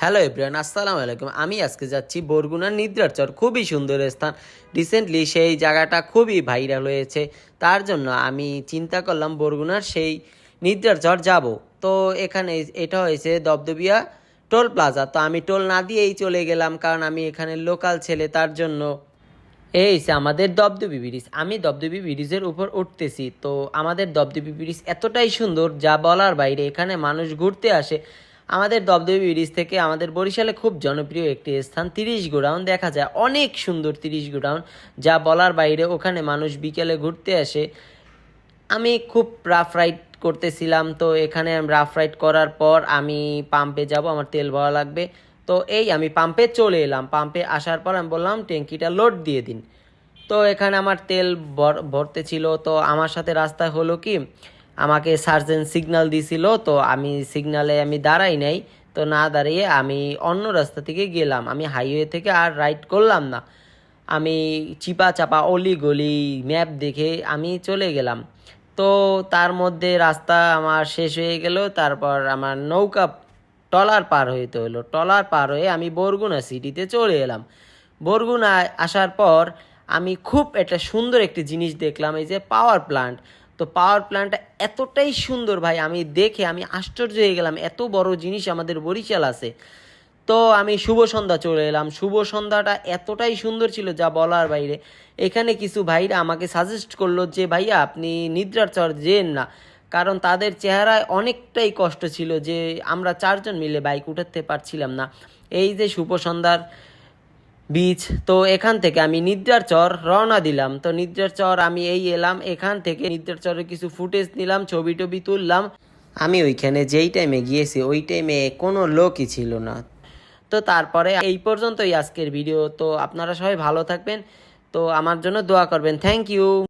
Hello everyone, আসসালামু আলাইকুম। আমি আজকে যাচ্ছি বরগুনার নিদ্রার চর। খুবই সুন্দর স্থান। রিসেন্টলি সেই জায়গাটা খুবই ভাইরাল হয়েছে। তার জন্য আমি চিন্তা করলাম বরগুনার সেই নিদ্রার চর যাব। তো এখানে এটা হয়েছে দবদবিয়া টোল প্লাজা। তো আমি টোল না দিয়েই চলে গেলাম, কারণ আমি এখানে লোকাল ছেলে। তার জন্য এই সে আমাদের দবদবি ব্রিজ। আমি দবদবি ব্রিজের উপর উঠতেছি। তো আমাদের দবদবি ব্রিজ এতটাই সুন্দর যা বলার বাইরে। এখানে মানুষ ঘুরতে আসে। আমাদের দবদবি ব্রিজ থেকে আমাদের বরিশালে খুব জনপ্রিয় একটি স্থান 30 গোডাউন দেখা যায়। অনেক সুন্দর 30 গোডাউন যা বলার বাইরে। ওখানে মানুষ বিকেলে ঘুরতে আসে। আমি খুব রাফ রাইড করতেছিলাম। তো এখানে রাফ রাইড করার পর আমি পাম্পে যাব, আমার তেল ভরা লাগবে। তো এই আমি পাম্পে চলে এলাম। পাম্পে আসার পর আমি বললাম ট্যাঙ্কিটা লোড দিয়ে দিন। তো এখানে আমার তেল ভরতে ছিল। তো আমার সাথে রাস্তায় হলো কি, আমাকে সার্জেন্ট সিগন্যাল দিছিল। তো আমি সিগন্যালে আমি দাঁড়াই নাই। তো না দাঁড়িয়ে আমি অন্য রাস্তা থেকে গেলাম। আমি হাইওয়ে থেকে আর রাইড করলাম না। আমি চিপা চাপা অলি গলি ম্যাপ দেখে আমি চলে গেলাম। তো তার মধ্যে রাস্তা আমার শেষ হয়ে গেল। তারপর আমার নৌকা ট্রলার পার হইতে হলো। ট্রলার পার হয়ে আমি বরগুনা সিটিতে চলে এলাম। বরগুনায় আসার পর আমি খুব একটা সুন্দর একটি জিনিস দেখলাম, এই যে পাওয়ার প্ল্যান্ট। তো পাওয়ার প্ল্যান্টটা এতটাই সুন্দর ভাই, আমি দেখে আমি আশ্চর্য হয়ে গেলাম। এত বড় জিনিস আমাদের বরিশাল আছে। তো আমি শুভ সন্ধ্যা চলে এলাম। শুভ সন্ধ্যাটা এতটাই সুন্দর ছিল যা বলার বাইরে। এখানে কিছু ভাইরা আমাকে সাজেস্ট করলো যে ভাইয়া আপনি নিদ্রার চর যেন না, কারণ তাদের চেহারায় অনেকটাই কষ্ট ছিল যে আমরা 4 জন মিলে বাইক উঠাতে পারছিলাম না। এই যে শুভ সন্ধ্যার বীজ। তো এখান থেকে আমি নিদ্রার চর রওনা দিলাম। তো নিদ্রার চর আমি এই এলাম, এখান থেকে নিদ্রার চরের কিছু ফুটেজ নিলাম, ছবি টবি তুললাম। আমি ওইখানে যেই টাইমে গিয়েছি ওই টাইমে কোনো লোকই ছিল না। তো তারপরে এই পর্যন্তই আজকের ভিডিও। তো আপনারা সবাই ভালো থাকবেন। তো আমার জন্য দোয়া করবেন। Thank you.